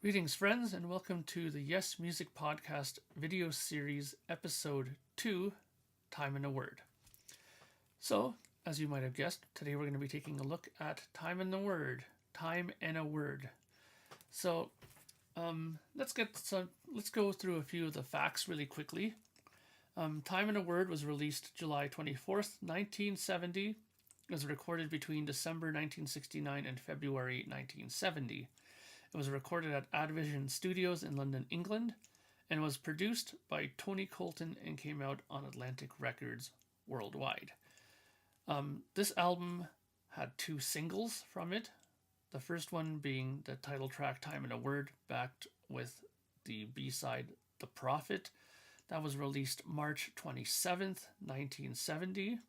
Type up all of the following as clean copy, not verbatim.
Greetings, friends, and welcome to the Yes Music Podcast video series, Episode 2, Time in a Word. So, as you might have guessed, today we're going to be taking a look at Time in the Word. Time and a Word. So, let's go through a few of the facts really quickly. Time in a Word was released July 24th, 1970. It was recorded between December 1969 and February 1970. It was recorded at Advision Studios in London, England, and was produced by Tony Colton and came out on Atlantic Records worldwide. This album had two singles from it. The first one being the title track, Time in a Word, backed with the B-side, The Prophet. That was released March 27th, 1970,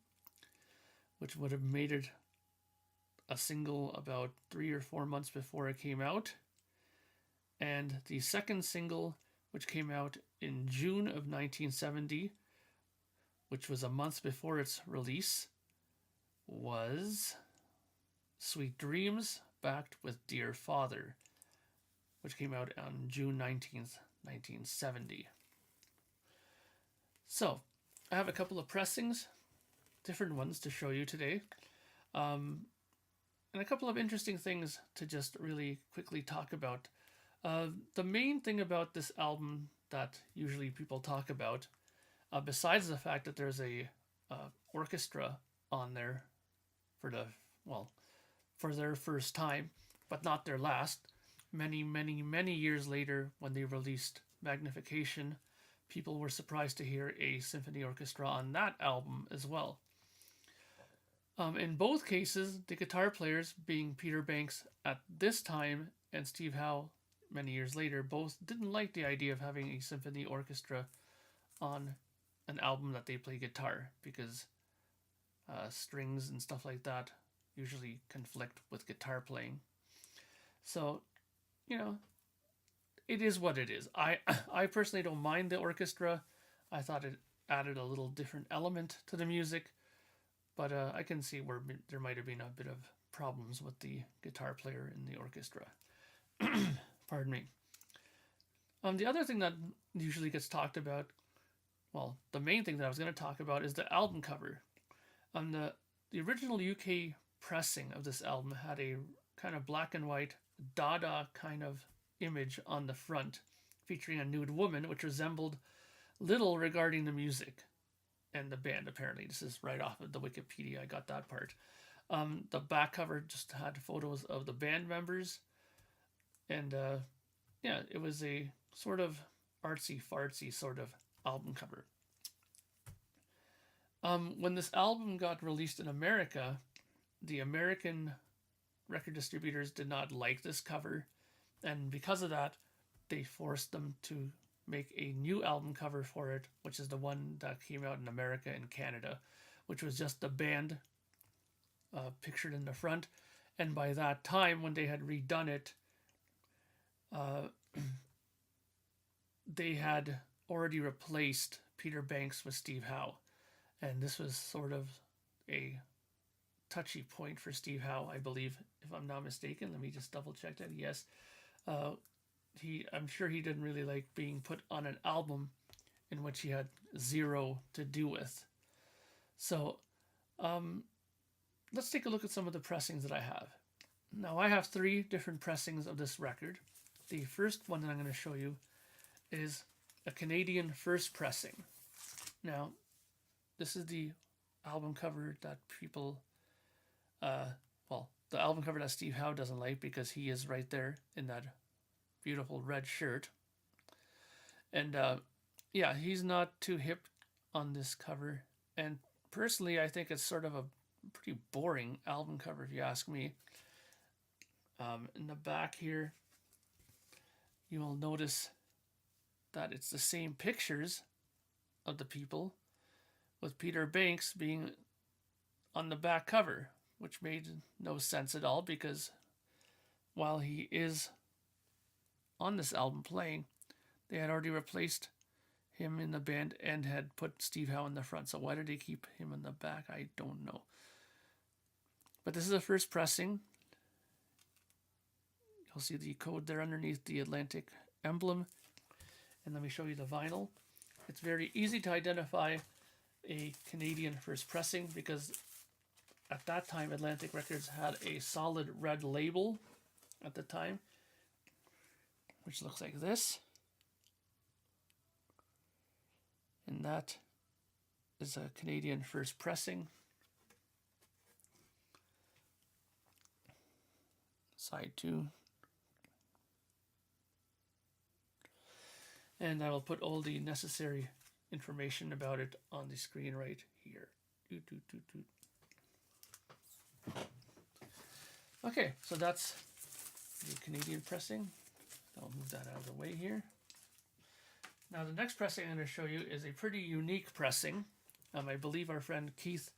which would have made it a single about 3 or 4 months before it came out. And the second single, which came out in June of 1970, which was a month before its release, was Sweet Dreams, backed with Dear Father, which came out on June 19th, 1970. So, I have a couple of pressings, different ones to show you today, and a couple of interesting things to just really quickly talk about. The main thing about this album that usually people talk about, besides the fact that there's a orchestra on there for their first time, but not their last. Many years later, when they released Magnification, people were surprised to hear a symphony orchestra on that album as well. In both cases, the guitar players, being Peter Banks at this time and Steve Howe many years later, both didn't like the idea of having a symphony orchestra on an album that they play guitar, because strings and stuff like that usually conflict with guitar playing. So, it is what it is. I personally don't mind the orchestra. I thought it added a little different element to the music, but I can see where there might have been a bit of problems with the guitar player in the orchestra. Pardon me. The other thing that usually gets talked about, the main thing that I was going to talk about is the album cover. The original UK pressing of this album had a kind of black and white Dada kind of image on the front, featuring a nude woman, which resembled little regarding the music and the band, apparently. This is right off of the Wikipedia. I got that part. The back cover just had photos of the band members. And it was a sort of artsy-fartsy sort of album cover. When this album got released in America, the American record distributors did not like this cover, and because of that, they forced them to make a new album cover for it, which is the one that came out in America and Canada, which was just the band pictured in the front. And by that time, when they had redone it, they had already replaced Peter Banks with Steve Howe, and this was sort of a touchy point for Steve Howe, I believe, if I'm not mistaken. Let me just double check that. Yes, I'm sure he didn't really like being put on an album in which he had zero to do with. So, let's take a look at some of the pressings that I have. Now, I have 3 different pressings of this record. The first one that I'm going to show you is a Canadian first pressing. Now, this is the album cover that people, the album cover that Steve Howe doesn't like, because he is right there in that beautiful red shirt. And he's not too hip on this cover. And personally, I think it's sort of a pretty boring album cover, if you ask me. In the back here, you will notice that it's the same pictures of the people, with Peter Banks being on the back cover, which made no sense at all, because while he is on this album playing, they had already replaced him in the band and had put Steve Howe in the front. So why did they keep him in the back? I don't know. But this is the first pressing. You'll see the code there underneath the Atlantic emblem. And let me show you the vinyl. It's very easy to identify a Canadian first pressing because at that time Atlantic Records had a solid red label at the time, which looks like this. And that is a Canadian first pressing. Side 2. And I will put all the necessary information about it on the screen right here. Okay, so that's the Canadian pressing. I'll move that out of the way here. Now the next pressing I'm going to show you is a pretty unique pressing. I believe our friend Keith,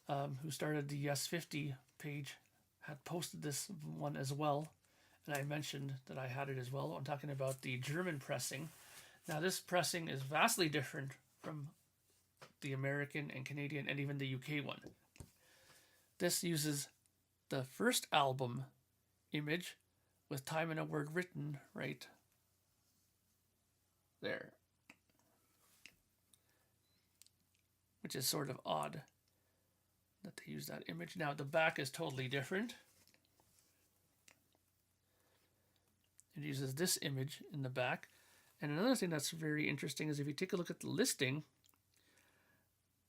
who started the Yes50 page, had posted this one as well. And I mentioned that I had it as well. I'm talking about the German pressing. Now this pressing is vastly different from the American and Canadian and even the UK one. This uses the first album image with Time and a Word written right there, which is sort of odd that they use that image. Now the back is totally different. It uses this image in the back. And another thing that's very interesting is if you take a look at the listing,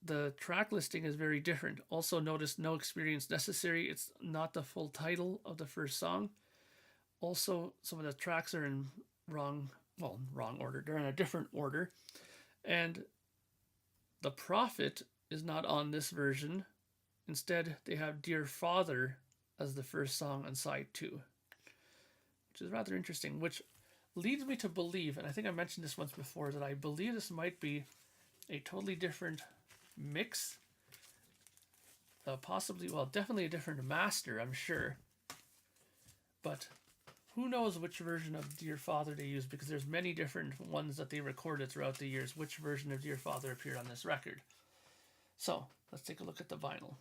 the track listing is very different. Also notice no experience necessary. It's not the full title of the first song. Also, some of the tracks are in wrong order. They're in a different order. And the Prophet is not on this version. Instead, they have Dear Father as the first song on side 2, which is rather interesting, which leads me to believe, and I think I mentioned this once before, that I believe this might be a totally different mix. Possibly, well, definitely a different master, I'm sure. But who knows which version of Dear Father they use, because there's many different ones that they recorded throughout the years. Which version of Dear Father appeared on this record? So, let's take a look at the vinyl.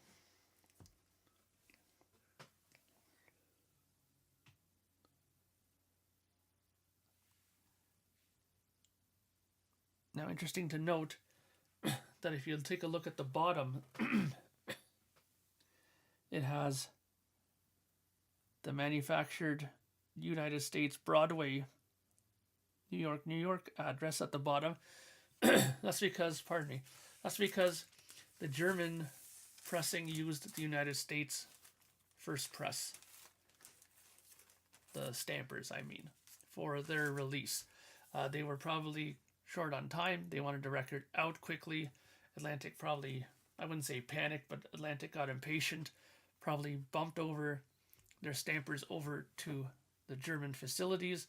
Now, interesting to note that if you take a look at the bottom, it has the manufactured United States Broadway, New York address at the bottom. That's because, that's because the German pressing used the United States first press, the stampers, I mean, for their release. They were probably short on time. They wanted the record out quickly. Atlantic probably, I wouldn't say panicked, but Atlantic got impatient, probably bumped over their stampers over to the German facilities,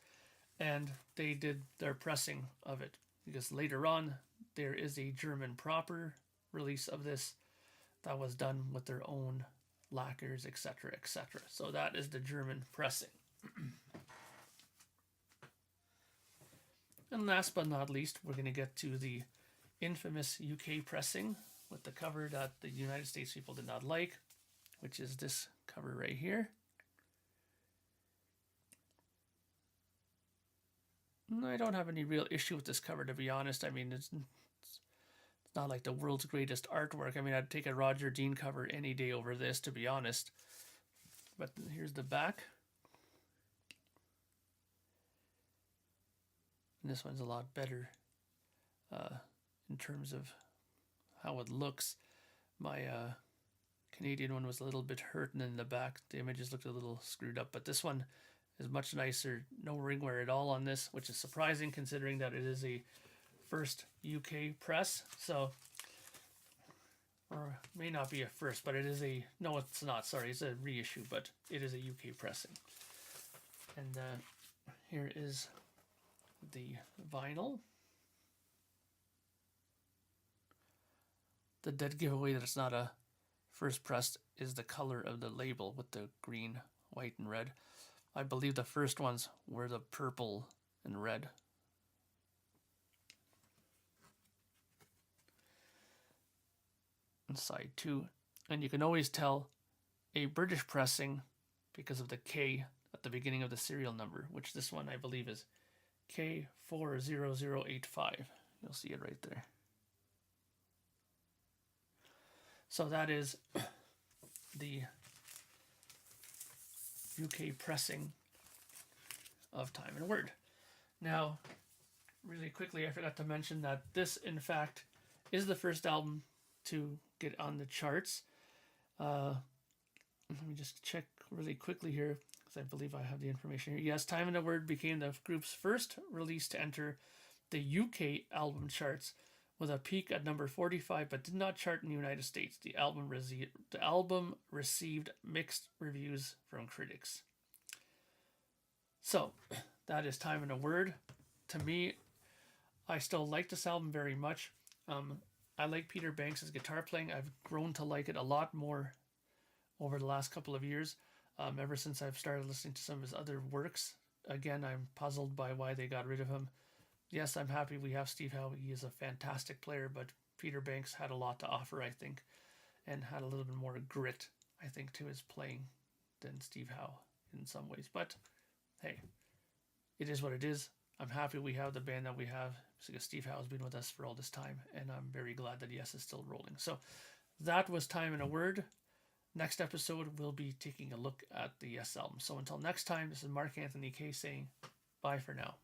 and they did their pressing of it. Because later on, there is a German proper release of this that was done with their own lacquers, etc., etc. So that is the German pressing. And last but not least, we're going to get to the infamous UK pressing with the cover that the United States people did not like, which is this cover right here. I don't have any real issue with this cover, to be honest. I mean, it's not like the world's greatest artwork. I mean, I'd take a Roger Dean cover any day over this, to be honest. But here's the back. And this one's a lot better in terms of how it looks. My Canadian one was a little bit hurt, and in the back the images looked a little screwed up. But this one is much nicer. No ring wear at all on this, which is surprising considering that it is a first UK press. So, or may not be a first, but it is a, no it's not, sorry, it's a reissue, but it is a UK pressing. And here is the vinyl. The dead giveaway that it's not a first press is the color of the label with the green, white, and red. I believe the first ones were the purple and red. And side 2. And you can always tell a British pressing because of the K at the beginning of the serial number, which this one I believe is K40085. You'll see it right there. So that is the UK pressing of Time and a Word. Now, really quickly, I forgot to mention that this, in fact, is the first album to get on the charts. Let me just check really quickly here, because I believe I have the information here. Yes, Time and a Word became the group's first release to enter the UK album charts, with a peak at number 45, but did not chart in the United States. The album received mixed reviews from critics. So, that is Time and a Word. To me, I still like this album very much. I like Peter Banks' guitar playing. I've grown to like it a lot more over the last couple of years, ever since I've started listening to some of his other works. Again, I'm puzzled by why they got rid of him. Yes, I'm happy we have Steve Howe. He is a fantastic player, but Peter Banks had a lot to offer, I think, and had a little bit more grit, I think, to his playing than Steve Howe in some ways. But hey, it is what it is. I'm happy we have the band that we have, because Steve Howe has been with us for all this time, and I'm very glad that Yes is still rolling. So that was Time and a Word. Next episode, we'll be taking a look at the Yes album. So until next time, this is Mark Anthony K saying bye for now.